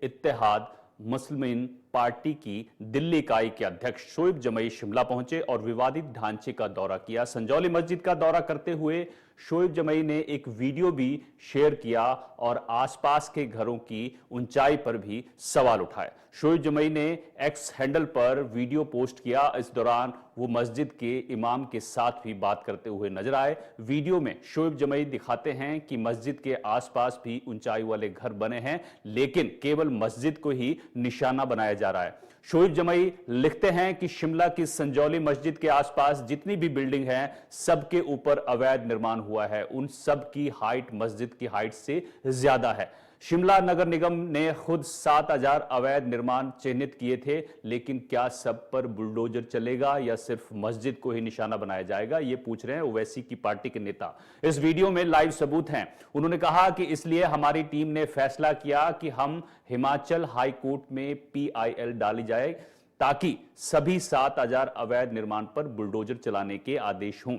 इत्तेहाद मुस्लिमीन party की दिल्ली इकाई के अध्यक्ष शोएब जमई शिमला पहुंचे और विवादित ढांचे का दौरा किया। संजौली मस्जिद का दौरा करते हुए शोएब जमई ने एक वीडियो भी शेयर किया और आसपास के घरों की ऊंचाई पर भी सवाल उठाए। शोएब जमई ने एक्स हैंडल पर वीडियो पोस्ट किया। इस दौरान वो मस्जिद के इमाम के साथ भी बात करते हुए नजर आए। वीडियो में शोएब जमई दिखाते हैं कि मस्जिद के आसपास भी ऊंचाई वाले घर बने हैं, लेकिन केवल मस्जिद को ही निशाना बनाया जा रहा है। शोएब जमई लिखते हैं कि शिमला की संजौली मस्जिद के आसपास जितनी भी बिल्डिंग हैं, सबके ऊपर अवैध निर्माण हुआ है। उन सब की हाइट मस्जिद की हाइट से ज्यादा है। शिमला नगर निगम ने खुद 7000 अवैध निर्माण चिन्हित किए थे, लेकिन क्या सब पर बुलडोजर चलेगा या सिर्फ मस्जिद को ही निशाना बनाया जाएगा, ये पूछ रहे हैं ओवैसी की पार्टी के नेता। इस वीडियो में लाइव सबूत हैं। उन्होंने कहा कि इसलिए हमारी टीम ने फैसला किया कि हम हिमाचल हाई कोर्ट में PIL डाली जाए ताकि सभी 7000 अवैध निर्माण पर बुलडोजर चलाने के आदेश हों।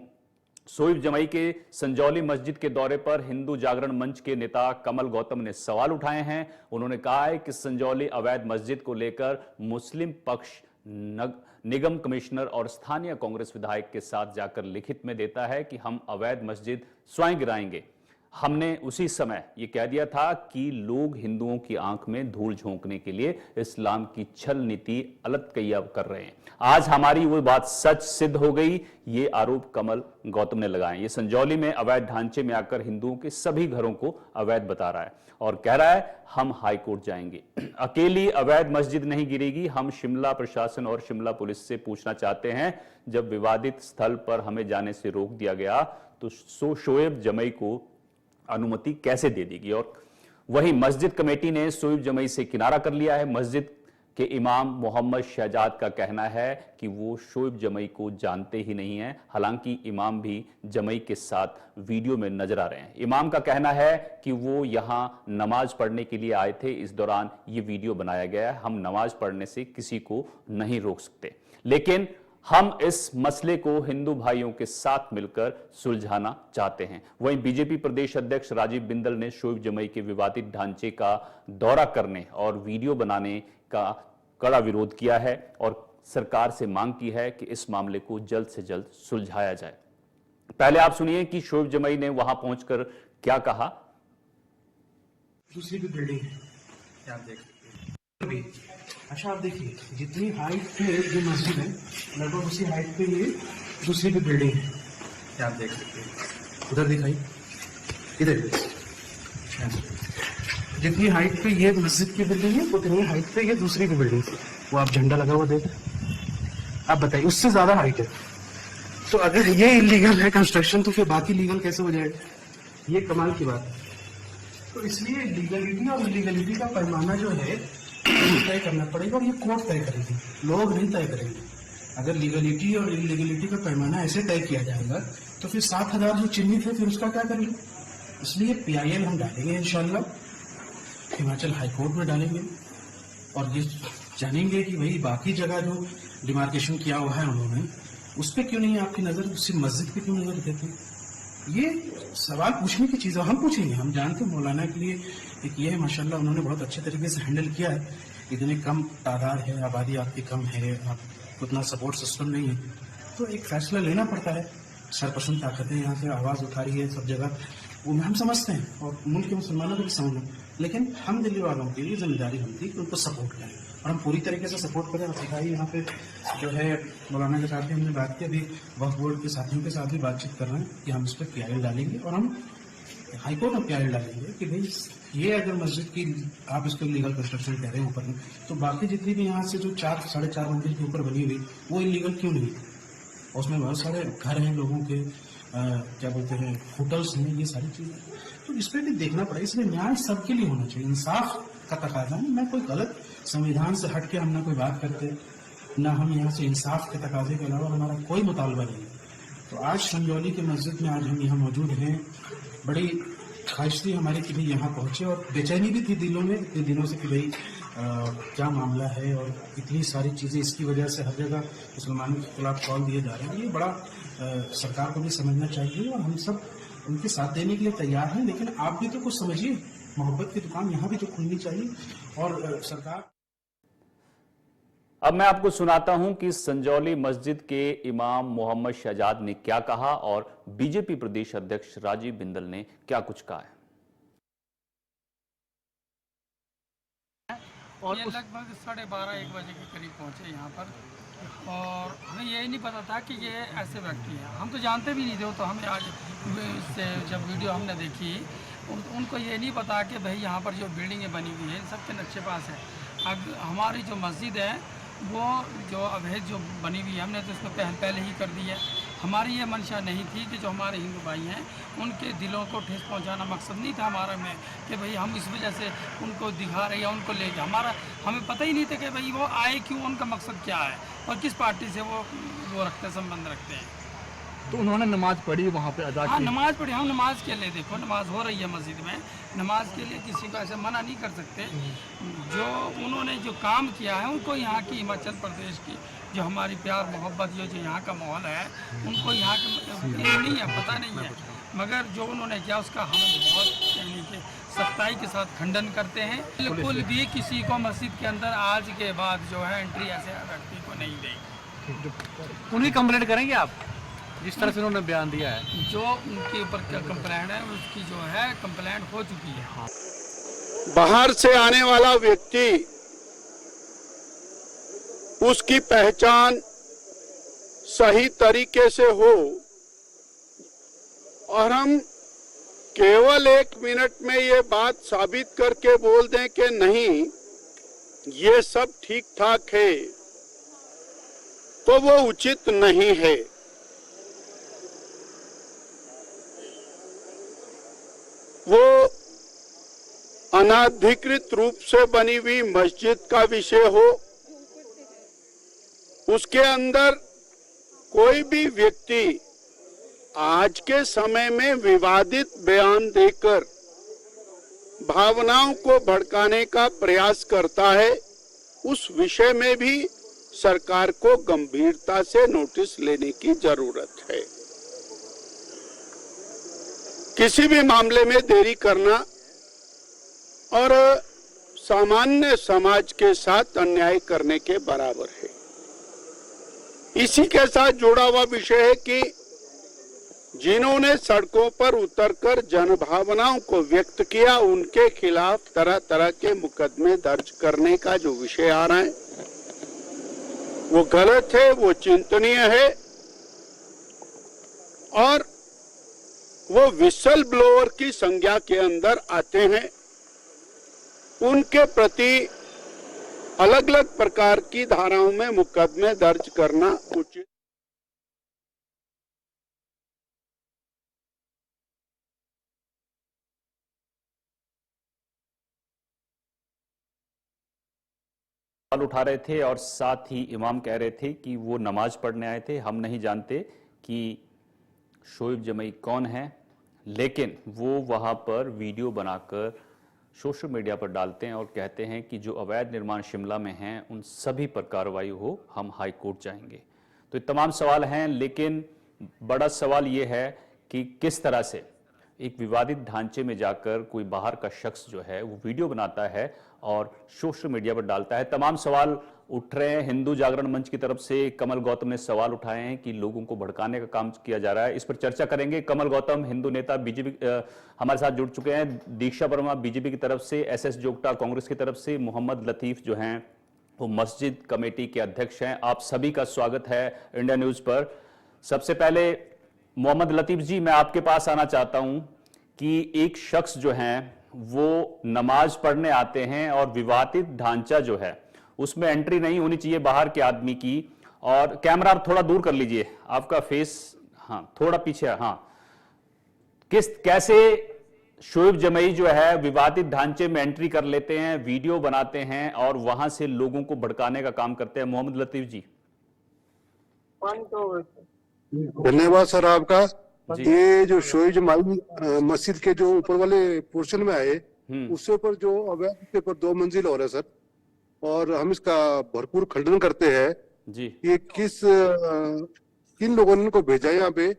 शोएब जमई के संजौली मस्जिद के दौरे पर हिंदू जागरण मंच के नेता कमल गौतम ने सवाल उठाए हैं। उन्होंने कहा है कि संजौली अवैध मस्जिद को लेकर मुस्लिम पक्ष निगम कमिश्नर और स्थानीय कांग्रेस विधायक के साथ जाकर लिखित में देता है कि हम अवैध मस्जिद स्वयं गिराएंगे। हमने उसी समय यह कह दिया था कि लोग हिंदुओं की आंख में धूल झोंकने के लिए इस्लाम की छल नीति अलग-कैया कर रहे हैं। आज हमारी वो बात सच सिद्ध हो गई, ये आरोप कमल गौतम ने लगाए। ये संजौली में अवैध ढांचे में आकर हिंदुओं के सभी घरों को अवैध बता रहा है और कह रहा है हम हाई कोर्ट जाएंगे। अकेली अवैध मस्जिद नहीं गिरेगी। हम शिमला प्रशासन और शिमला पुलिस से पूछना चाहते हैं, जब विवादित स्थल पर हमें जाने से रोक दिया गया तो शोएब जमई को अनुमति कैसे दे देगी। और वहीं मस्जिद कमेटी ने शोएब जमई से किनारा कर लिया है। मस्जिद के इमाम मोहम्मद शहजाद का कहना है कि वो शोएब जमई को जानते ही नहीं है। हालांकि इमाम भी जमई के साथ वीडियो में नजर आ रहे हैं। इमाम का कहना है कि वो यहां नमाज पढ़ने के लिए आए थे, इस दौरान ये वीडियो बनाया गया है। हम नमाज पढ़ने से किसी को नहीं रोक सकते, लेकिन हम इस मसले को हिंदू भाइयों के साथ मिलकर सुलझाना चाहते हैं। वहीं बीजेपी प्रदेश अध्यक्ष राजीव बिंदल ने शोएब जमई के विवादित ढांचे का दौरा करने और वीडियो बनाने का कड़ा विरोध किया है और सरकार से मांग की है कि इस मामले को जल्द से जल्द सुलझाया जाए। पहले आप सुनिए कि शोएब जमई ने वहां पहुंचकर क्या कहा। दूसरी भी बिल्डिंग है, क्या आप देख सकते हैं। अच्छा, आप देखिए जितनी हाइट पे जो मस्जिद है, लगभग उसी हाइट पे ये दूसरी भी बिल्डिंग है, क्या आप देख सकते हैं। उधर दिखाई, इधर जितनी हाइट पे ये मस्जिद की बिल्डिंग है, उतनी हाइट पे ये दूसरी भी बिल्डिंग है। वो आप झंडा लगा हुआ देख, आप बताइए, उससे ज्यादा हाइट है। तो अगर ये इलीगल है कंस्ट्रक्शन, तो फिर बाकी लीगल कैसे हो जाएगा? ये कमाल की बात है। तो इसलिए लीगलिटी और इलीगलिटी का पैमाना जो है तय करना पड़ेगा, और ये कोर्ट तय करेगी, लोग नहीं तय करेंगे। अगर लीगलिटी और इलीगलिटी का पैमाना ऐसे तय किया जाएगा तो फिर 7000 जो चिन्हित है, फिर उसका क्या करेंगे? इसलिए PIL हम डालेंगे इंशाल्लाह, हिमाचल हाई कोर्ट में डालेंगे और ये जानेंगे कि भाई बाकी जगह जो डिमार्केशन किया हुआ है उन्होंने, उस पर क्यों नहीं आपकी नजर, उसी मस्जिद पे क्यों नजर देते हैं? ये सवाल पूछने की चीज़ है, हम पूछेंगे। हम जानते हैं मौलाना के लिए एक ये है, माशाल्लाह उन्होंने बहुत अच्छे तरीके से हैंडल किया है। इतने कम तादाद है, आबादी आपकी कम है, आपको उतना सपोर्ट सिस्टम नहीं है, तो एक फैसला लेना पड़ता है। सरपसंद ताकतें यहाँ से आवाज़ उठा रही है सब जगह, वो हम समझते हैं और मुल्क के मुसलमानों को भी समझना, लेकिन हम दिल्ली वालों के लिए जिम्मेदारी बनती है कि उनको सपोर्ट करें और हम पूरी तरीके से सपोर्ट करें। आप दिखाइए यहाँ पे जो है मौलाना के साथ भी हमने बात की, अभी वक्फ बोर्ड के साथियों के साथ भी बातचीत कर रहे हैं कि हम इस पर PIL डालेंगे और हम हाईकोर्ट में PIL डालेंगे कि भाई ये अगर मस्जिद की आप इसको लीगल कंस्ट्रक्शन कह रहे हैं ऊपर में, तो बाकी जितनी भी यहाँ से जो 4 साढ़े 4 मंजिल के ऊपर बनी हुई वो इलीगल क्यों नहीं? उसमें बहुत सारे घर हैं लोगों के, क्या बोलते हैं, होटल्स हैं, ये सारी चीज़ें, तो इस पर भी देखना पड़ेगा। इसलिए न्याय सबके लिए होना चाहिए, इंसाफ का तकाजा है। मैं कोई गलत संविधान से हट के हम ना कोई बात करते, ना हम यहाँ से इंसाफ के तकाजे के अलावा हमारा कोई मुतालबा नहीं। तो आज संजौली के मस्जिद में आज हम यहाँ मौजूद हैं। बड़ी ख्वाहिश थी हमारी कि भाई यहाँ पहुँचे और बेचैनी भी थी दिलों में इतने दिनों से कि भाई क्या मामला है, और इतनी सारी चीज़ें इसकी वजह से हर जगह मुसलमानों के खिलाफ कॉल दिए जा रहे हैं। ये बड़ा सरकार को भी समझना चाहिए और हम सब उनके साथ देने के लिए तैयार हैं, लेकिन आप भी तो कुछ समझिए। मोहब्बत की दुकान यहाँ भी तो खुलनी चाहिए। और सरकार, अब मैं आपको सुनाता हूं कि संजौली मस्जिद के इमाम मोहम्मद शहजाद ने क्या कहा और बीजेपी प्रदेश अध्यक्ष राजीव बिंदल ने क्या कुछ कहा है। और ये लगभग 12:30-1 बजे के करीब पहुंचे यहाँ पर, और हमें यही नहीं पता था कि ये ऐसे व्यक्ति हैं। हम तो जानते भी नहीं थे, तो हमें आज इससे जब वीडियो हमने देखी उनको ये नहीं पता कि भाई यहाँ पर जो बिल्डिंगें बनी हुई हैं इन सब के नक्शे पास है। अब हमारी जो मस्जिद है वो जो अवैध जो बनी हुई है हमने तो इसको पहले ही कर दी है। हमारी ये मंशा नहीं थी कि जो हमारे हिंदू भाई हैं उनके दिलों को ठेस पहुंचाना मकसद नहीं था हमारा में, कि भाई हम इस वजह से उनको दिखा रहे या उनको ले जाए। हमें पता ही नहीं था कि भाई वो आए क्यों, उनका मकसद क्या है और किस पार्टी से वो संबंध रखते हैं। तो उन्होंने नमाज पढ़ी वहाँ पे अदा हाँ, की। नमाज पढ़ी। हम नमाज के लिए, देखो नमाज हो रही है मस्जिद में, नमाज के लिए किसी को ऐसे मना नहीं कर सकते। जो उन्होंने जो काम किया है उनको, यहाँ की हिमाचल प्रदेश की जो हमारी प्यार मोहब्बत जो यहाँ का माहौल है उनको यहाँ का नहीं है, पता नहीं है, मगर जो उन्होंने किया उसका हम बहुत यानी कि सख्ताई के साथ खंडन करते हैं। बिल्कुल भी किसी को मस्जिद के अंदर आज के बाद जो है एंट्री ऐसे व्यक्ति को नहीं देगी। उन्हीं कंप्लेंट करेंगे आप, जिस तरह से उन्होंने बयान दिया है? जो उनके ऊपर कंप्लेंट है उसकी जो है कंप्लेंट हो चुकी है। बाहर से आने वाला व्यक्ति, उसकी पहचान सही तरीके से हो और हम केवल 1 मिनट में ये बात साबित करके बोल दें कि नहीं ये सब ठीक ठाक है, तो वो उचित नहीं है। वो अनाधिकृत रूप से बनी हुई मस्जिद का विषय हो, उसके अंदर कोई भी व्यक्ति आज के समय में विवादित बयान देकर भावनाओं को भड़काने का प्रयास करता है, उस विषय में भी सरकार को गंभीरता से नोटिस लेने की जरूरत है। किसी भी मामले में देरी करना और सामान्य समाज के साथ अन्याय करने के बराबर है। इसी के साथ जुड़ा हुआ विषय है कि जिन्होंने सड़कों पर उतरकर जनभावनाओं को व्यक्त किया उनके खिलाफ तरह तरह के मुकदमे दर्ज करने का जो विषय आ रहा है वो गलत है, वो चिंतनीय है और वो विसल ब्लोअर की संज्ञा के अंदर आते हैं। उनके प्रति अलग अलग प्रकार की धाराओं में मुकदमे दर्ज करना उचित। सवाल उठा रहे थे और साथ ही इमाम कह रहे थे कि वो नमाज पढ़ने आए थे, हम नहीं जानते कि शोएब जमई कौन है, लेकिन वो वहां पर वीडियो बनाकर सोशल मीडिया पर डालते हैं और कहते हैं कि जो अवैध निर्माण शिमला में हैं उन सभी पर कार्रवाई हो, हम हाई कोर्ट जाएंगे। तो ये तमाम सवाल हैं, लेकिन बड़ा सवाल ये है कि किस तरह से एक विवादित ढांचे में जाकर कोई बाहर का शख्स जो है वो वीडियो बनाता है और सोशल मीडिया पर डालता है। तमाम सवाल उठ रहे हैं। हिंदू जागरण मंच की तरफ से कमल गौतम ने सवाल उठाए हैं कि लोगों को भड़काने का काम किया जा रहा है। इस पर चर्चा करेंगे। कमल गौतम हिंदू नेता बीजेपी हमारे साथ जुड़ चुके हैं। दीक्षा वर्मा बीजेपी की तरफ से, एसएस जोगटा कांग्रेस की तरफ से, मोहम्मद लतीफ जो हैं वो मस्जिद कमेटी के अध्यक्ष हैं। आप सभी का स्वागत है इंडिया न्यूज पर। सबसे पहले मोहम्मद लतीफ जी, मैं आपके पास आना चाहता हूं कि एक शख्स जो हैं वो नमाज पढ़ने आते हैं और विवादित ढांचा जो है उसमें एंट्री नहीं होनी चाहिए बाहर के आदमी की। और कैमरा आप थोड़ा दूर कर लीजिए, आपका फेस हाँ थोड़ा पीछे, हाँ। कैसे शोएब जमई जो है विवादित ढांचे में एंट्री कर लेते हैं, वीडियो बनाते हैं और वहां से लोगों को भड़काने का काम करते हैं? मोहम्मद लतीफ जी। धन्यवाद सर आपका। ये जो शोएब जमई मस्जिद के जो ऊपर वाले पोर्शन में आए उससे ऊपर जो अवैध के ऊपर 2 मंजिल हो रहा है सर, और हम इसका भरपूर खंडन करते हैं जी। ये किन लोगों ने इनको भेजा यहाँ पे,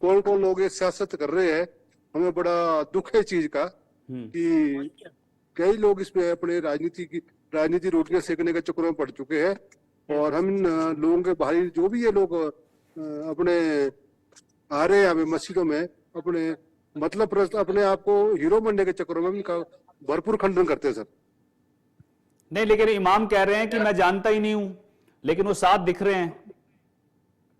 कौन कौन लोग ये सियासत कर रहे हैं, हमें बड़ा दुख है इस चीज का। कि कई लोग इसमें अपने राजनीति रोटियां सेकने के चक्करों में पड़ चुके हैं और हम इन लोगों के बाहरी जो भी ये लोग अपने आ रहे हैं अभी मस्जिदों में अपने मतलब अपने आप को हीरो बनने के चक्करों में इनका भरपूर खंडन करते हैं सर। नहीं, लेकिन इमाम कह रहे हैं कि मैं जानता ही नहीं हूं, लेकिन वो साथ दिख रहे हैं।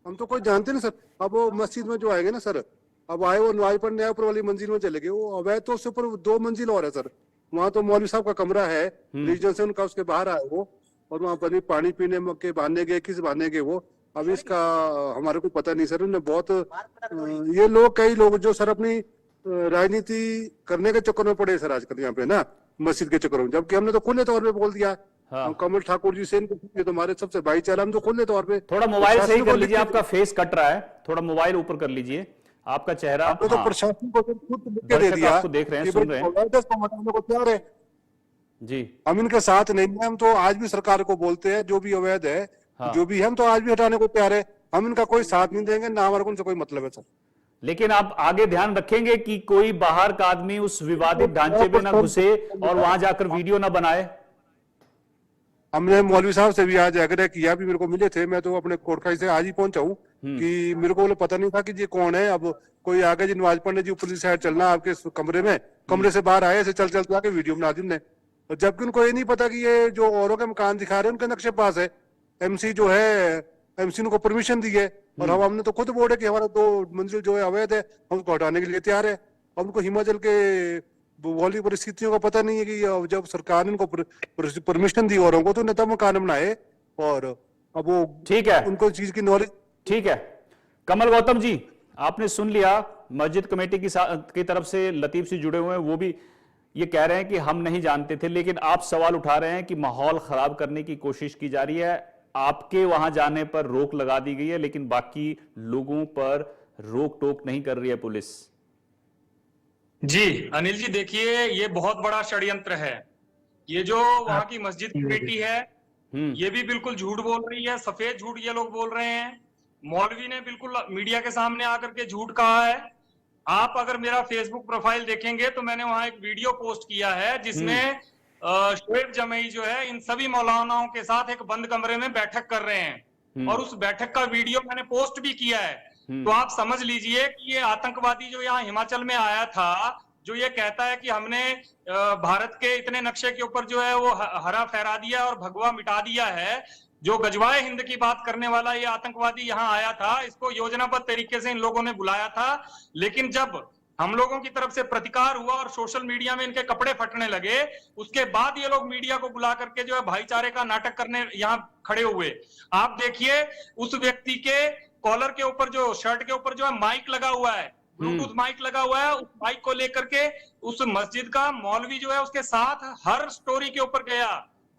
हम तो कोई जानते नहीं सर। अब वो मस्जिद में जो आएंगे ना सर, अब आए वो नमाज पढ़ने आए ऊपर वाली मंजिल में चले गए, वो अवैध तो उससे ऊपर 2 मंजिल और है सर। वहां तो मौलवी साहब का कमरा है रीजन से उनका, उसके बाहर आए वो और वहां पर पानी पीने के बहाने गए, किस बहाने गए वो अब इसका हमारे को पता नहीं सर। उन्होंने बहुत ये लोग कई लोग जो सर अपनी राजनीति करने के चक्कर में पड़े सर आजकल यहाँ पे ना मस्जिद के चक्कर में, जबकि हमने तो खुले तौर पे बोल दिया। हाँ। हम कमल ठाकुर जी से ये तो हमारे सबसे भाईचारा, हम तो खुले तौर पे थोड़ा मोबाइल सही कर लीजिए, आपका फेस कट रहा है, थोड़ा मोबाइल ऊपर कर लीजिए, आपका चेहरा। आपने तो प्रशासन को खुद लिख के दे दिया, आपको देख रहे हैं, सुन रहे हैं को तैयार है जी। हम इनके साथ नहीं है, हम तो आज भी सरकार को बोलते हैं जो भी अवैध है जो भी है, हम तो आज भी हटाने को तैयार है। हम इनका कोई साथ नहीं देंगे, ना हमारे को उनसे कोई मतलब है सर। लेकिन आप आगे ध्यान रखेंगे कि कोई बाहर का आदमी उस विवादित ढांचे में ना घुसे और वहां जाकर वीडियो ना बनाए। हमने मौलवी साहब से भी आज आग्रह किया, भी मेरे को मिले थे, मैं तो अपने कोटखाई से आज ही पहुंचा हूँ कि मेरे को पता नहीं था कि ये कौन है। अब कोई आगे जी नमाज पढ़ने जी ऊपर साइड चलना आपके कमरे में, कमरे से बाहर आए ऐसे चल चल के वीडियो बना दी उन्होंने, जबकि उनको ये नहीं पता कि ये जो औरों के मकान दिखा रहे हैं उनके नक्शे पास है। एमसी जो है, एमसी को परमिशन दी है और हमने तो खुद बोर्ड है कि हमारा 2 मंजिल जो है अवैध है, हम उसको हटाने के लिए तैयार है। अब उनको हिमाचल के भौगोलिक परिस्थितियों का पता नहीं है कि जब सरकार ने उनको परमिशन दी औरों को तो नेता मकान बनाए, और अब वो ठीक है, उनको चीज की नॉलेज। ठीक है कमल गौतम जी, आपने सुन लिया मस्जिद कमेटी की तरफ से लतीफ से जुड़े हुए हैं, वो भी ये कह रहे हैं कि हम नहीं जानते थे, लेकिन आप सवाल उठा रहे हैं कि माहौल खराब करने की कोशिश की जा रही है। आपके वहां जाने पर रोक लगा दी गई है, लेकिन बाकी लोगों पर रोक टोक नहीं कर रही है पुलिस। जी अनिल जी, देखिए ये बहुत बड़ा षड्यंत्र है। ये जो वहां की मस्जिद कमेटी है ये भी बिल्कुल झूठ बोल रही है, सफेद झूठ ये लोग बोल रहे हैं। मौलवी ने बिल्कुल मीडिया के सामने आकर के झूठ कहा है। आप अगर मेरा फेसबुक प्रोफाइल देखेंगे तो मैंने वहां एक वीडियो पोस्ट किया है जिसमें शोएब जमई जो है इन सभी मौलानाओं के साथ एक बंद कमरे में बैठक कर रहे हैं और उस बैठक का वीडियो मैंने पोस्ट भी किया है। तो आप समझ लीजिए कि ये आतंकवादी जो यहाँ हिमाचल में आया था, जो ये कहता है कि हमने भारत के इतने नक्शे के ऊपर जो है वो हरा फहरा दिया और भगवा मिटा दिया है, जो गजवाए हिंद की बात करने वाला ये आतंकवादी यहाँ आया था, इसको योजनाबद्ध तरीके से इन लोगों ने बुलाया था। लेकिन जब हम लोगों की तरफ से प्रतिकार हुआ और सोशल मीडिया में इनके कपड़े फटने लगे, उसके बाद ये लोग मीडिया को बुला करके जो है भाईचारे का नाटक करने यहाँ खड़े हुए। आप देखिए उस व्यक्ति के कॉलर के ऊपर, जो शर्ट के ऊपर जो है माइक लगा हुआ है, ब्लूटूथ माइक लगा हुआ है, उस माइक को लेकर के उस मस्जिद का मौलवी जो है उसके साथ हर स्टोरी के ऊपर गया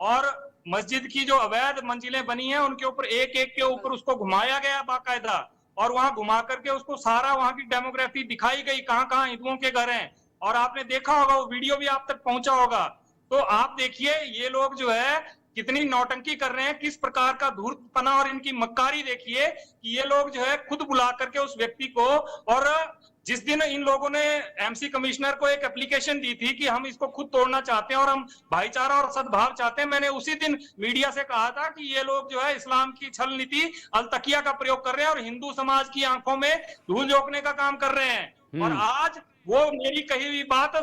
और मस्जिद की जो अवैध मंजिलें बनी हैं उनके ऊपर एक एक के ऊपर उसको घुमाया गया बाकायदा, और वहां घुमा करके उसको सारा वहां की डेमोग्राफी दिखाई गई, कहां कहां हिंदुओं के घर हैं। और आपने देखा होगा, वो वीडियो भी आप तक पहुंचा होगा। तो आप देखिए ये लोग जो है कितनी नौटंकी कर रहे हैं, किस प्रकार का धूर्तपना और इनकी मक्कारी देखिए कि ये लोग जो है खुद बुला करके उस व्यक्ति को, और जिस दिन इन लोगों ने एमसी कमिश्नर को एक एप्लीकेशन दी थी कि हम इसको खुद तोड़ना चाहते हैं और हम भाईचारा और सद्भाव चाहते हैं, मैंने उसी दिन मीडिया से कहा था कि ये लोग जो है इस्लाम की छल नीति अलतकिया का प्रयोग कर रहे हैं और हिंदू समाज की आंखों में धूल झोंकने का काम कर रहे हैं। और आज वो मेरी कही हुई बात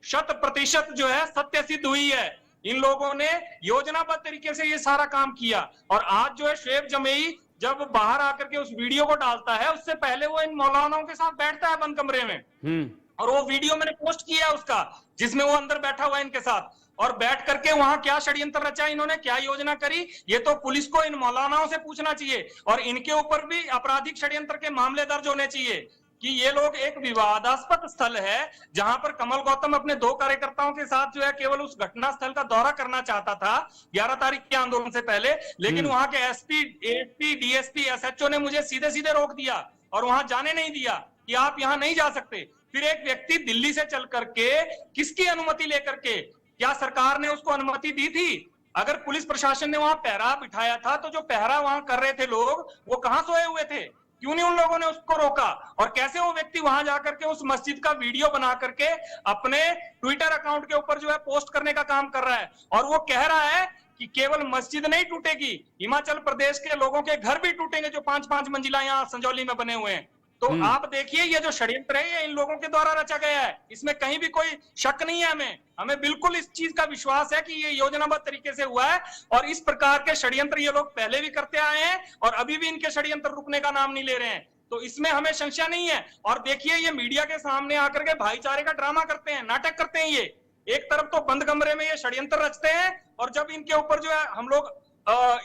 100% जो है सत्य सिद्ध हुई है। इन लोगों ने योजनाबद्ध तरीके से ये सारा काम किया। और आज जो है शोएब जमई जब बाहर आकर के उस वीडियो को डालता है, उससे पहले वो इन मौलानाओं के साथ बैठता है बंद कमरे में, और वो वीडियो मैंने पोस्ट किया है उसका, जिसमें वो अंदर बैठा हुआ है इनके साथ, और बैठ करके वहां क्या षड्यंत्र रचा इन्होंने, क्या योजना करी, ये तो पुलिस को इन मौलानाओं से पूछना चाहिए। और इनके ऊपर भी आपराधिक षड्यंत्र के मामले दर्ज होने चाहिए कि ये लोग एक विवादास्पद स्थल है जहां पर कमल गौतम अपने 2 कार्यकर्ताओं के साथ जो है केवल उस घटना स्थल का दौरा करना चाहता था 11 तारीख के आंदोलन से पहले, लेकिन वहां के एसपी, एएसपी, डीएसपी, एसएचओ ने मुझे सीधे सीधे रोक दिया और वहां जाने नहीं दिया कि आप यहां नहीं जा सकते। फिर एक व्यक्ति दिल्ली से चल करके किसकी अनुमति लेकर के, क्या सरकार ने उसको अनुमति दी थी? अगर पुलिस प्रशासन ने वहां पहरा बिठाया था तो जो पहरा वहां कर रहे थे लोग वो कहां सोए हुए थे? क्यों नहीं उन लोगों ने उसको रोका? और कैसे वो व्यक्ति वहां जाकर के उस मस्जिद का वीडियो बना करके अपने ट्विटर अकाउंट के ऊपर जो है पोस्ट करने का काम कर रहा है, और वो कह रहा है कि केवल मस्जिद नहीं टूटेगी, हिमाचल प्रदेश के लोगों के घर भी टूटेंगे जो 5-5 मंजिला यहाँ संजौली में बने हुए हैं। तो आप देखिए ये जो षड्यंत्र है ये इन लोगों के द्वारा रचा गया है, इसमें कहीं भी कोई शक नहीं है। हमें बिल्कुल इस चीज का विश्वास है कि ये योजनाबद्ध तरीके से हुआ है, और इस प्रकार के षड्यंत्र ये लोग पहले भी करते आए हैं और अभी भी इनके षड्यंत्र रुकने का नाम नहीं ले रहे हैं। तो इसमें हमें संशय नहीं है। और देखिए ये मीडिया के सामने आकर के भाईचारे का ड्रामा करते हैं, नाटक करते हैं। ये एक तरफ तो बंद कमरे में ये षड्यंत्र रचते हैं, और जब इनके ऊपर जो है हम लोग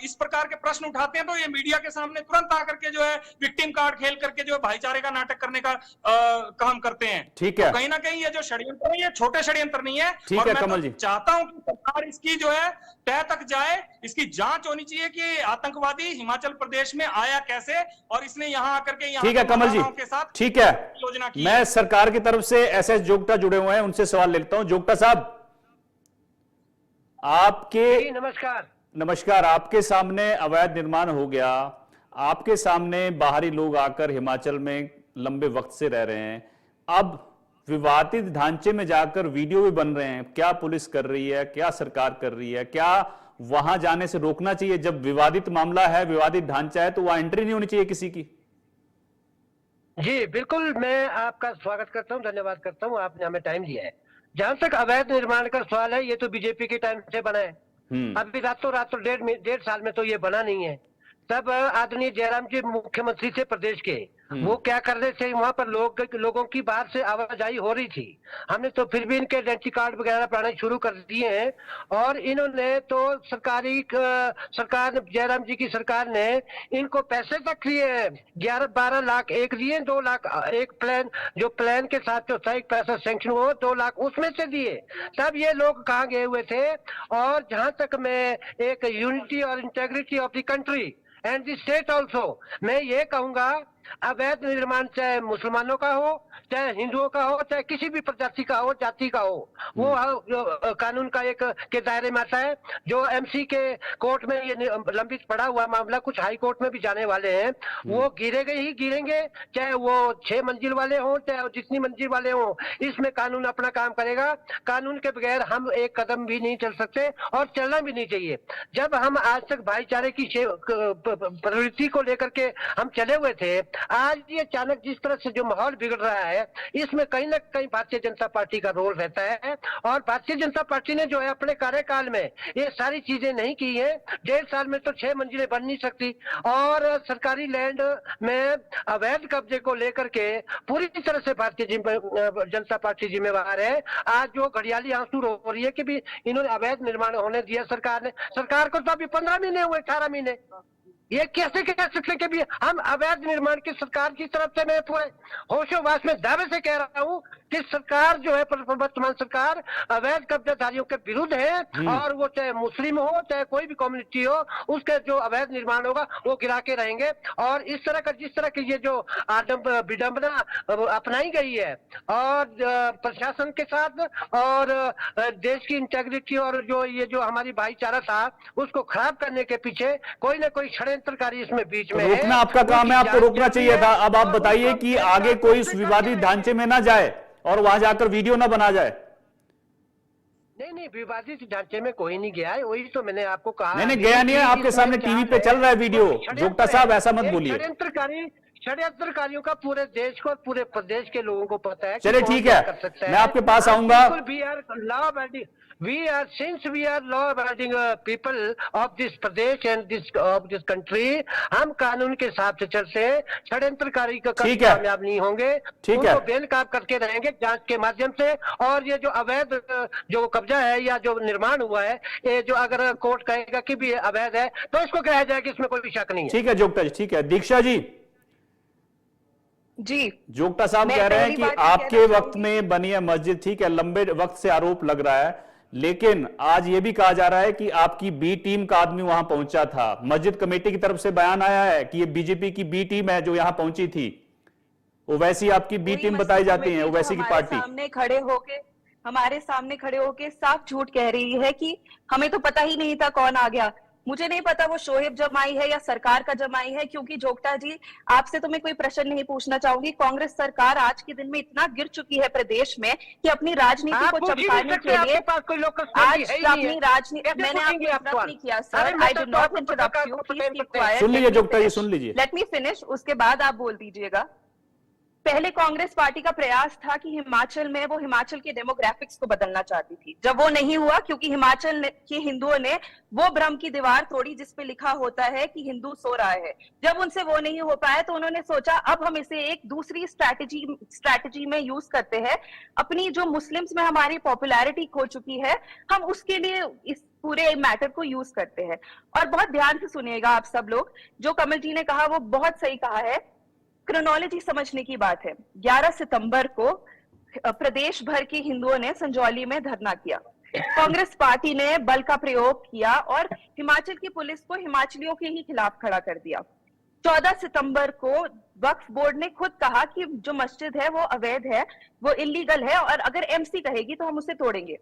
इस प्रकार के प्रश्न उठाते हैं तो ये मीडिया के सामने तुरंत आकर के जो है विक्टिम कार्ड खेल करके जो है भाईचारे का नाटक करने का काम करते हैं। ठीक है, तो कहीं ना कहीं ये जो षड्यंत्र है ये छोटे षड्यंत्र नहीं है। ठीक और है मैं कमल जी, चाहता हूं कि सरकार इसकी जो है तह तक जाए, इसकी जांच होनी चाहिए कि आतंकवादी हिमाचल प्रदेश में आया कैसे, और इसने यहाँ आकर के यहाँ ठीक है कमल जी, के साथ ठीक है। योजना की। मैं सरकार की तरफ से एसएस जोगटा जुड़े हुए हैं, उनसे सवाल ले लेता हूं। जोगटा साहब, आपके नमस्कार। आपके सामने अवैध निर्माण हो गया, आपके सामने बाहरी लोग आकर हिमाचल में लंबे वक्त से रह रहे हैं, अब विवादित ढांचे में जाकर वीडियो भी बन रहे हैं। क्या पुलिस कर रही है, क्या सरकार कर रही है? क्या वहां जाने से रोकना चाहिए? जब विवादित मामला है, विवादित ढांचा है, तो वहां एंट्री नहीं होनी चाहिए किसी की? जी बिल्कुल, मैं आपका स्वागत करता हूं, धन्यवाद करता हूं, आपने हमें टाइम दिया है। जहां तक अवैध निर्माण का सवाल है, ये तो बीजेपी के टाइम से बना है। अभी रातों रात तो 1.5 साल में तो ये बना नहीं है। तब आदरणीय जयराम जी मुख्यमंत्री थे प्रदेश के, वो क्या कर रहे थे, वहां पर लोगों की बाहर से आवाजाही हो रही थी। हमने तो फिर भी इनके आइडेंटिटी कार्ड वगैरह बनाने शुरू कर दिए हैं, और इन्होंने तो सरकार जयराम जी की सरकार ने इनको पैसे तक लिए हैं। 11-12 लाख एक दिए, 2 लाख एक प्लान, जो प्लान के साथ जो था एक पैसा सैंक्शन हुआ 2 लाख उसमें से दिए। तब ये लोग कहाँ गए हुए थे? और जहां तक मैं एक यूनिटी और integrity of the country and the state also, मैं ये कहूंगा, अवैध निर्माण चाहे मुसलमानों का हो, चाहे हिंदुओं का हो, चाहे किसी भी प्रजाति का हो, जाति का हो, वो कानून का एक के दायरे में आता है। जो एमसी के कोर्ट में ये लंबित पड़ा हुआ मामला कुछ हाई कोर्ट में भी जाने वाले हैं, वो गिरेंगे ही गिरेंगे, चाहे वो 6 मंजिल वाले हों, चाहे जितनी मंजिल वाले हों। इसमें कानून अपना काम करेगा। कानून के बगैर हम एक कदम भी नहीं चल सकते, और चलना भी नहीं चाहिए। जब हम आज तक भाईचारे की प्रवृत्ति को लेकर के हम चले हुए थे, आज ये अचानक जिस तरह से जो माहौल बिगड़ रहा है, इसमें कहीं ना कहीं भारतीय जनता पार्टी का रोल रहता है। और भारतीय जनता पार्टी ने जो है अपने कार्यकाल में ये सारी चीजें नहीं की है। 1.5 साल में तो 6 मंजिलें बन नहीं सकती, और सरकारी लैंड में अवैध कब्जे को लेकर के पूरी तरह से भारतीय जनता पार्टी जिम्मेवार है। आज जो घड़ियाली आंसू रो रही है कि भी इन्होंने अवैध निर्माण होने दिया सरकार ने। सरकार को तो अभी 15 महीने हुए, 18 महीने। ये कैसे कह सकते कि भी हम अवैध निर्माण की सरकार की तरफ से, मैं पूरे होशोवास में दावे से कह रहा हूँ कि सरकार जो है, वर्तमान सरकार अवैध कब्जाधारियों के विरुद्ध है, और वो चाहे मुस्लिम हो, चाहे कोई भी कम्युनिटी हो, उसके जो अवैध निर्माण होगा वो गिरा के रहेंगे। और इस तरह का जिस तरह की ये जो विडंबना अपनाई गई है, और प्रशासन के साथ और देश की इंटेग्रिटी और जो ये जो हमारी भाईचारा था उसको खराब करने के पीछे कोई ना कोई षड्यंत्रकारी इसमें बीच में रोकना आपका काम है, आपको रोकना चाहिए था। अब आप बताइए कि आगे कोई उस विवादित ढांचे में ना जाए और वहां जाकर वीडियो ना बना जाए। नहीं, विवादित ढांचे में कोई नहीं गया है, वही तो मैंने आपको कहा। नहीं गया नहीं है, आपके सामने टीवी पे चल रहा है वीडियो। जोगटा साहब ऐसा मत बोलिए। षड्यंत्रकारियों का पूरे देश को, पूरे प्रदेश के लोगों को पता है। चलिए ठीक है, मैं आपके पास आऊंगा। Since we are law-abiding people of this Pradesh and of this country, हम कानून के हिसाब से चलते हैं। षड्यंत्रकारी का कामयाब नहीं होंगे, उनको बेनकाब करके रहेंगे जांच के माध्यम से। और ये जो अवैध जो कब्जा है या जो निर्माण हुआ है, ये जो अगर कोर्ट कहेगा कि भी अवैध है तो इसको कहा जाएगा, इसमें कोई शक नहीं है। ठीक है जोगटा जी, ठीक है। दीक्षा जी, जोगटा साहब कह रहे हैं कि आपके वक्त में बनी है मस्जिद, ठीक है, लंबे वक्त से आरोप लग रहा है, लेकिन आज यह भी कहा जा रहा है कि आपकी बी टीम का आदमी वहां पहुंचा था। मस्जिद कमेटी की तरफ से बयान आया है कि ये बीजेपी की बी टीम है जो यहां पहुंची थी। ओवैसी आपकी बी टीम बताई जाती है, ओवैसी की पार्टी हमारे सामने खड़े होके साफ झूठ कह रही है कि हमें तो पता ही नहीं था कौन आ गया। मुझे नहीं पता वो शोएब जमाई है या सरकार का जमाई है, क्योंकि जोगटा जी आपसे तो मैं कोई प्रश्न नहीं पूछना चाहूंगी। कांग्रेस सरकार आज के दिन में इतना गिर चुकी है प्रदेश में कि अपनी राजनीति को चमकाने के लिए आज अपनी राजनीति, मैंने आपको इंटरप्ट नहीं किया sir, I did not interrupt you, please keep quiet. सुन लीजिए जोगटा जी, सुन लीजिए, लेट मी फिनिश, उसके बाद आप बोल दीजिएगा। पहले कांग्रेस पार्टी का प्रयास था कि हिमाचल में वो हिमाचल के डेमोग्राफिक्स को बदलना चाहती थी। जब वो नहीं हुआ, क्योंकि हिमाचल के हिंदुओं ने वो भ्रम की दीवार तोड़ी जिस पे लिखा होता है कि हिंदू सो रहा है, जब उनसे वो नहीं हो पाया तो उन्होंने सोचा अब हम इसे एक दूसरी स्ट्रैटेजी में यूज करते हैं। अपनी जो मुस्लिम्स में हमारी पॉपुलैरिटी खो चुकी है, हम उसके लिए इस पूरे मैटर को यूज करते हैं। और बहुत ध्यान से सुनिएगा आप सब लोग, जो कमल जी ने कहा वो बहुत सही कहा है, क्रोनोलॉजी समझने की बात है। 11 सितंबर को प्रदेश भर के हिंदुओं ने संजौली में धरना किया, कांग्रेस पार्टी ने बल का प्रयोग किया और हिमाचल की पुलिस को हिमाचलियों के ही खिलाफ खड़ा कर दिया। 14 सितंबर को वक्फ बोर्ड ने खुद कहा कि जो मस्जिद है वो अवैध है, वो इलीगल है और अगर एमसी कहेगी तो हम उसे तोड़ेंगे।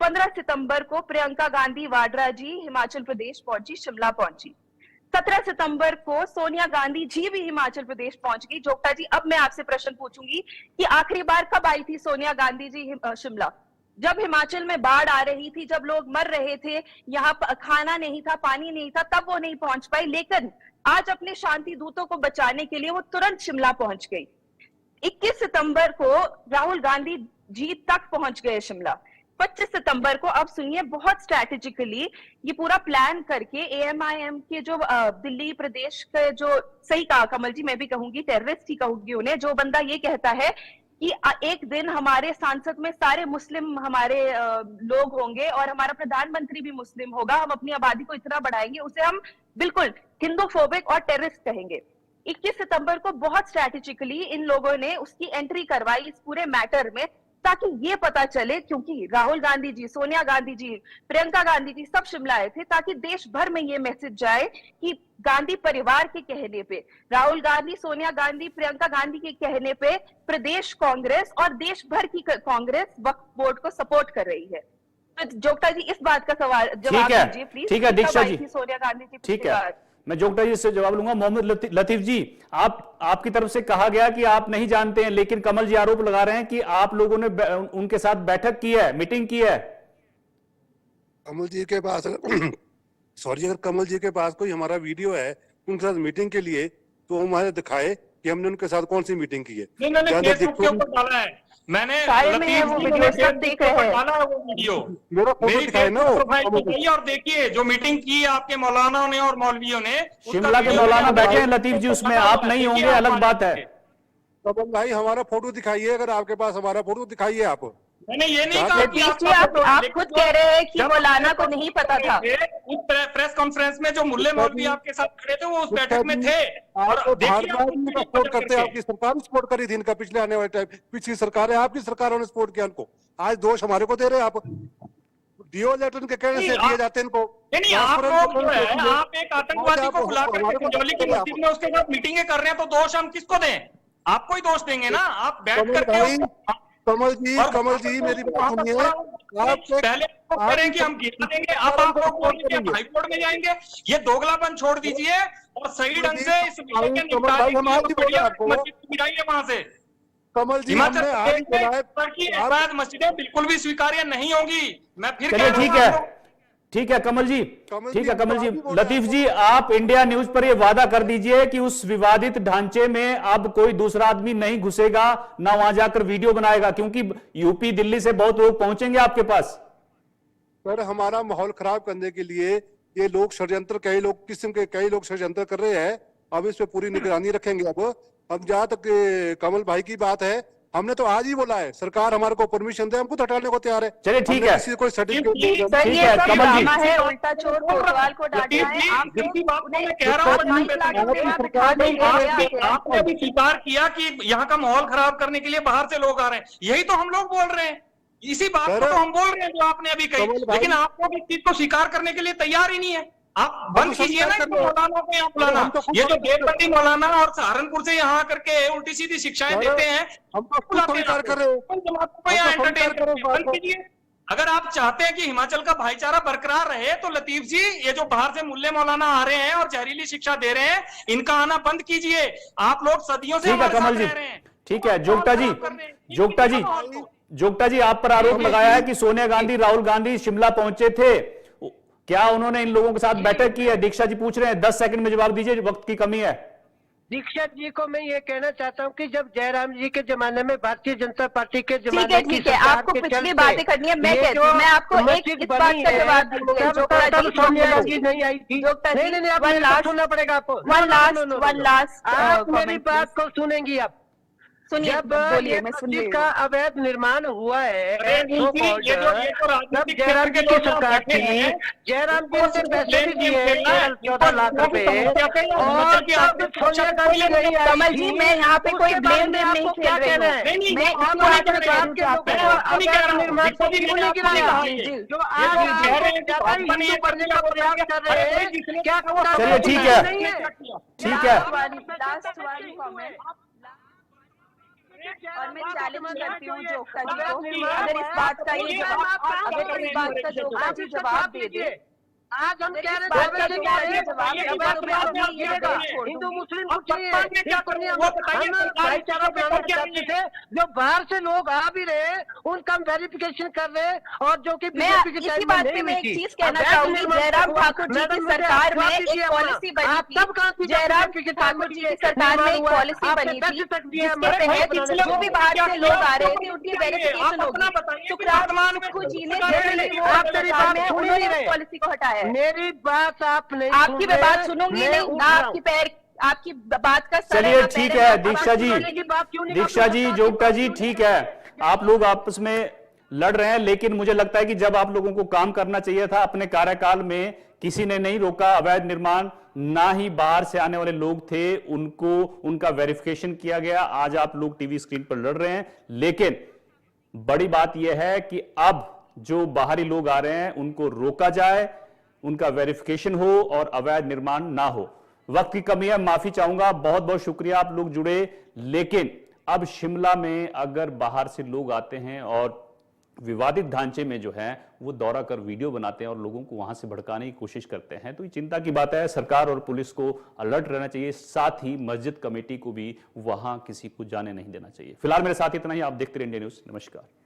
15 सितंबर को प्रियंका गांधी वाड्रा जी हिमाचल प्रदेश पहुंची, शिमला पहुंची। 17 सितंबर को सोनिया गांधी जी भी हिमाचल प्रदेश पहुंच गई। जोगटा जी, अब मैं आपसे प्रश्न पूछूंगी कि आखिरी बार कब आई थी सोनिया गांधी जी शिमला? जब हिमाचल में बाढ़ आ रही थी, जब लोग मर रहे थे, यहाँ खाना नहीं था, पानी नहीं था, तब वो नहीं पहुंच पाई। लेकिन आज अपने शांति दूतों को बचाने के लिए वो तुरंत शिमला पहुंच गई। 21 सितंबर को राहुल गांधी जी तक पहुंच गए शिमला। 25 सितंबर को, अब सुनिए, बहुत स्ट्रैटेजिकली ये पूरा प्लान करके एएमआईएम के जो दिल्ली प्रदेश के, जो सही कहा कमल जी, मैं भी कहूंगी टेररिस्ट ही कहूंगी उन्हें, जो बंदा ये कहता है कि एक दिन हमारे सांसद में सारे मुस्लिम हमारे लोग होंगे और हमारा प्रधानमंत्री भी मुस्लिम होगा, हम अपनी आबादी को इतना बढ़ाएंगे, उसे हम बिल्कुल हिंदूफोबिक और टेररिस्ट कहेंगे। 21 सितंबर को बहुत स्ट्रैटेजिकली इन लोगों ने उसकी एंट्री करवाई इस पूरे मैटर में, ताकि ये पता चले, क्योंकि राहुल गांधी जी, सोनिया गांधी जी, प्रियंका गांधी जी सब शिमला आए थे, ताकि देश भर में ये मैसेज जाए कि गांधी परिवार के कहने पे, राहुल गांधी, सोनिया गांधी, प्रियंका गांधी के कहने पे प्रदेश कांग्रेस और देश भर की कांग्रेस वक्फ बोर्ड को सपोर्ट कर रही है। तो जोगटा जी, इस बात का सवाल जवाब दीजिए प्लीज। ठीक है दीक्षा जी, सोनिया गांधी जी, ठीक है, मैं जोगटा जी से जवाब लूंगा। मोहम्मद लतीफ जी, आपकी तरफ से कहा गया कि आप नहीं जानते हैं, लेकिन कमल जी आरोप लगा रहे हैं कि आप लोगों ने उनके साथ बैठक की है, मीटिंग की है। कमल जी के पास सॉरी, अगर कमल जी के पास कोई हमारा वीडियो है उनके साथ मीटिंग के लिए, तो हमारे दिखाए कि हमने उनके साथ कौन सी मीटिंग की है। मैंने फेसबुक के ऊपर डाला है, मैंने वो वीडियो सब देख रहे हैं। डाला है वो वीडियो, मेरा फोटो दिखाए ना वो। और देखिए जो मीटिंग की आपके मौलाना ने और मौलवियों ने, शिमला के मौलाना बैठे हैं लतीफ जी, उसमें आप नहीं होंगे, अलग बात है। कमल भाई, हमारा फोटो दिखाइए, अगर आपके पास हमारा फोटो दिखाइए आप। मैंने ये नहीं कहा कि आप खुद कह रहे हैं कि मौलाना को नहीं पता था। उस प्रेस कॉन्फ्रेंस में जो मुल्ले मौलवी आपके साथ खड़े थे वो उस बैठक में थे। और सपोर्ट करते हैं, आपकी सरकार सपोर्ट करी थी इनका पिछले आने वाले टाइम, पिछली सरकार है, आपकी सरकारों ने सपोर्ट किया उनको। आज दोष हमारे को दे रहे हैं आप। डीओ लेटर के कहने से दिए जाते हैं इनको। नहीं, आप एक आतंकवादी को बुला करके संजौली की मस्जिद में उसके साथ मीटिंगें कर रहे हैं, तो दोष हम किसको दें? आपको ही दोष देंगे ना। आप बैठ करके कमल जी मेरी बात सुनिए। आप पहले कह रहे हैं कि हम गिरा देंगे, अब आप लोग बोलेंगे हम हाईकोर्ट में जाएंगे। ये दोगलापन छोड़ दीजिए और सही ढंग से इस विषय के निपटारे के लिए मस्जिद गिराइए वहां से। कमल जी, हिमाचल मस्जिदें बिल्कुल भी स्वीकार्य नहीं होगी। मैं फिर चलिए ठीक है कमल जी, ठीक है कमल जी। लतीफ जी, आप इंडिया न्यूज पर यह वादा कर दीजिए कि उस विवादित ढांचे में अब कोई दूसरा आदमी नहीं घुसेगा, ना वहां जाकर वीडियो बनाएगा, क्योंकि यूपी दिल्ली से बहुत लोग पहुंचेंगे आपके पास। सर, हमारा माहौल खराब करने के लिए ये लोग षड्यंत्र, कई लोग षड्यंत्र कर रहे हैं। अब इस पे पूरी निगरानी रखेंगे। अब जहां तक कमल भाई की बात है, हमने तो आज ही बोला है, सरकार हमारे को परमिशन दे, हमको हटाने को तैयार है। चलिए ठीक है, किसी कोई सर्टिफिकेट ठीक है कमल जी, उल्टा चोर कोतवाल को डांटना है। आपने भी स्वीकार किया कि यहाँ का माहौल खराब करने के लिए बाहर से लोग आ रहे हैं, यही तो हम लोग बोल रहे हैं। इसी बात को तो हम बोल रहे हैं जो आपने अभी कही, लेकिन आप लोग इस चीज को स्वीकार करने के लिए तैयार ही नहीं है। आप बंद कीजिए ना मौलाना को यहाँ बुलाना। ये जो देवबंदी मौलाना और सहारनपुर से यहाँ करके उल्टी सीधी शिक्षाएं देते हैं, हम तो स्वीकार कर रहे हैं। बंद कीजिए। अगर आप चाहते हैं कि हिमाचल का भाईचारा बरकरार रहे तो लतीफ जी, ये जो बाहर से मुल्ले मौलाना आ रहे हैं और जहरीली शिक्षा दे रहे हैं, इनका आना बंद कीजिए। आप लोग सदियों से ठीक है कमल जी, ठीक है। जोगटा जी आप पर आरोप लगाया है कि सोनिया गांधी, राहुल गांधी शिमला पहुंचे थे, क्या उन्होंने इन लोगों के साथ बैठक की है? दीक्षा जी पूछ रहे हैं, 10 सेकंड में जवाब दीजिए, वक्त की कमी है। दीक्षित जी को मैं ये कहना चाहता हूँ कि जब जयराम जी के जमाने में भारतीय जनता पार्टी के जमाने की ठीक है, आपको पिछली बातें करनी है, मैं कहती हूँ, मैं आपको एक इस बात का जवाब दूंगी। सोनिया गांधी नहीं आई थी, नहीं, आप मेरी बात सुनना पड़ेगा आपको। वन लास्ट आप मेरी बात को सुनेंगी आप। सुनिए, जब बोलिए, ये मैं सुन मस्जिद रही का हूँ। अवैध निर्माण हुआ है, ये तो तब जयराम जी की सरकार थी, जयराम जी ने पैसे भी दिए 14 लाख रुपए, और तब सोनिया गांधी नहीं आई कमल जी, थी। मैं यहाँ पे कोई उसके ब्लेम बाद में नहीं आपको खेल क्या रही कहना हूँ। है? मैं आप इतनी बात अपने कहना बाप के चाहती लोगों हूँ। को अवैध निर्माण को नहीं गिराया, जी, जी। जो आज ज्यादा हिंदू बनने का प्रयास कर रहे हैं, क्या चलिए, ठीक है, ठीक है। लास्ट वाली कमेंट, और मैं चैलेंज करती हूँ जोगटा जी को, अगर इस बात का ये जवाब, अगर इस बात का जोगटा जी जवाब दे दे, आज हम कह रहे हिंदू मुस्लिम कुछ नहीं है, भाईचारा बनाना चाहते थे। जो बाहर से लोग आ भी रहे उनका हम वेरिफिकेशन कर रहे हैं, और जो कि मैं इसी बात पे मैं एक चीज कहना चाहूंगी, जयराम ठाकुर जी की सरकार में एक पॉलिसी बनी थी, जयराम ठाकुर जी की सरकार में एक पॉलिसी बनी थी, जिसके तहत जो भी बाहर से लोग आ रहे थे उनकी वेरिफिकेशन होगी। सुखराम सुक्खू जी ने पॉलिसी को हटाया है। मेरी बात आप नहीं, आपकी मैं बात सुनूंगी नहीं, ना आपकी पैर, आपकी बात का सर चलिए, ना ठीक पैर है है। दीक्षा जी, जोगटा जी, ठीक है, आप लोग आपस में लड़ रहे हैं, लेकिन मुझे लगता है कि जब आप लोगों को काम करना चाहिए था अपने कार्यकाल में, किसी ने नहीं रोका अवैध निर्माण, ना ही बाहर से आने वाले लोग थे उनको उनका वेरिफिकेशन किया गया। आज आप लोग टीवी स्क्रीन पर लड़ रहे हैं, लेकिन बड़ी बात यह है कि अब जो बाहरी लोग आ रहे हैं उनको रोका जाए, उनका वेरिफिकेशन हो और अवैध निर्माण ना हो। वक्त की कमी है, माफी चाहूंगा, बहुत बहुत शुक्रिया आप लोग जुड़े। लेकिन अब शिमला में अगर बाहर से लोग आते हैं और विवादित ढांचे में जो है वो दौरा कर वीडियो बनाते हैं और लोगों को वहां से भड़काने की कोशिश करते हैं, तो ये चिंता की बात है। सरकार और पुलिस को अलर्ट रहना चाहिए, साथ ही मस्जिद कमेटी को भी वहां किसी को जाने नहीं देना चाहिए। फिलहाल मेरे साथ इतना ही, आप देखते रहिए इंडिया न्यूज। नमस्कार।